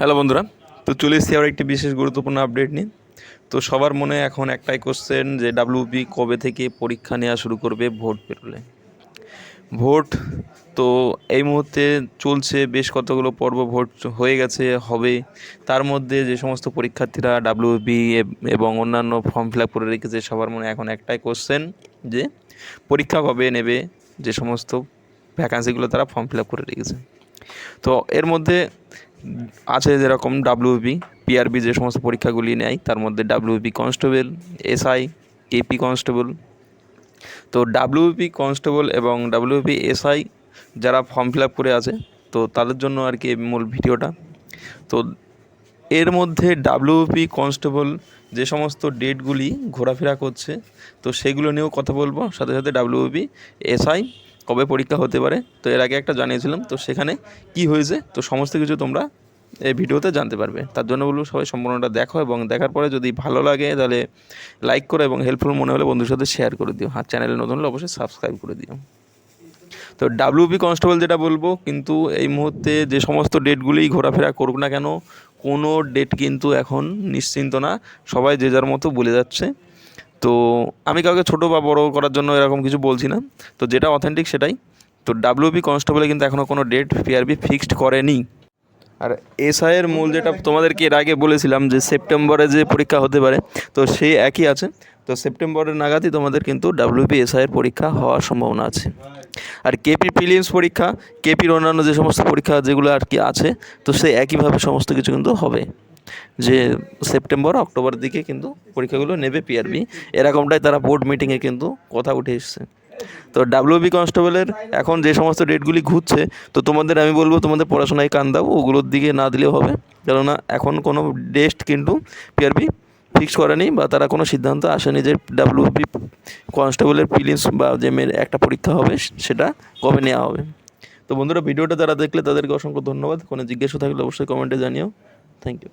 Hello বন্ধুরা, তো চলে এসেছি আবার একটি বিশেষ গুরুত্বপূর্ণ আপডেট নিয়ে। তো সবার মনে এখন একটাই কোশ্চেন যে ডাব্লিউবি কবে থেকে পরীক্ষা নেওয়া শুরু করবে ভোট পেরোলে। ভোট তো এই মুহূর্তে চলছে, বেশ কতগুলো পর্ব ভোট হয়ে গেছে, হবে। তার মধ্যে যে সমস্ত পরীক্ষার্থীরা ডাব্লিউবি এবং অন্যান্য ফর্ম ফিল আপ করে রেখেছে, সবার মনে এখন একটাই কোশ্চেন যে পরীক্ষা কবে নেবে, যে সমস্ত ভ্যাকান্সিগুলো তারা ফর্ম ফিল আপ করে রেখেছে। তো এর মধ্যে আছে যেরকম ডাব্লিউবি, পিআরবি যে সমস্ত পরীক্ষাগুলি নেয়, তার মধ্যে WB constable, SI, KP constable. তো ডাব্লিউবি কনস্টেবল এবং ডাব্লিউবি এসআই যারা ফর্ম ফিল আপ করে আছে, তো তাদের জন্য আর কি মূল ভিডিওটা। তো এর মধ্যে ডাব্লিউবি কনস্টেবল যে সমস্ত ডেটগুলি ঘোরাফেরা করছে, তো সেগুলো নিয়েও কথা বলবো। সাথে সাথে ডাব্লিউবি এসআই কবে পরীক্ষা হতে পারে, তো এর আগে একটা জানিয়েছিলাম, তো সেখানে কি হয়েছে, তো সমস্ত কিছু তোমরা এই ভিডিওতে জানতে পারবে। তার জন্য বলবো সবাই সম্পূর্ণটা দেখো, এবং দেখার পরে যদি ভালো লাগে তাহলে লাইক করো, এবং হেল্পফুল মনে হলে বন্ধুর সাথে শেয়ার করে দিও। আর চ্যানেলে নতুন হলে অবশ্যই সাবস্ক্রাইব করে দিও। তো ডাব্লিউবি কনস্টেবল যেটা বলবো, কিন্তু এই মুহূর্তে যে সমস্ত ডেটগুলিই ঘোরাফেরা করুক না কেন, কোনো ডেট কিন্তু এখন নিশ্চিন্ত না, সবাই যে যার মতো বলে যাচ্ছে। তো আমি কাউকে ছোটো বা বড়ো করার জন্য এরকম কিছু বলছি না, তো যেটা অথেন্টিক সেটাই। তো ডাব্লিউবি কনস্টেবলে কিন্তু এখনও কোনো ডেট পিআরবি ফিক্সড করেনি। আর এসআইয়ের মূল যেটা তোমাদেরকে এর আগে বলেছিলাম যে সেপ্টেম্বরে যে পরীক্ষা হতে পারে, তো সেই একই আছে। তো সেপ্টেম্বরের নাগাদই তোমাদের কিন্তু ডাব্লিউবি এসআইয়ের পরীক্ষা হওয়ার সম্ভাবনা আছে। আর কেপি প্রিলিমস পরীক্ষা, কেপির অন্যান্য যে সমস্ত পরীক্ষা যেগুলো আর কি আছে, তো সেই একইভাবে সমস্ত কিছু কিন্তু হবে, যে সেপ্টেম্বর অক্টোবরের দিকে কিন্তু পরীক্ষাগুলো নেবে পিআরবি, এরকমটাই তারা বোর্ড মিটিংয়ে কিন্তু কথা উঠে এসছে। তো ডাব্লিউবি কনস্টেবলের এখন যে সমস্ত ডেটগুলি ঘুরছে, তো তোমাদের আমি বলবো তোমাদের পড়াশোনায় কান দাও, ওগুলোর দিকে না দিলেও হবে। কেননা এখন কোনো ডেট কিন্তু পিআরবি ফিক্স করেনি, বা তারা কোনো সিদ্ধান্ত আসেনি যে ডাব্লিউবি কনস্টেবলের প্রিলিমস বা যে একটা পরীক্ষা হবে সেটা কবে নেওয়া হবে। তো বন্ধুরা, ভিডিওটা যারা দেখলে তাদেরকে অসংখ্য ধন্যবাদ। কোনো জিজ্ঞাসা থাকলে অবশ্যই কমেন্টে জানিও। Thank you.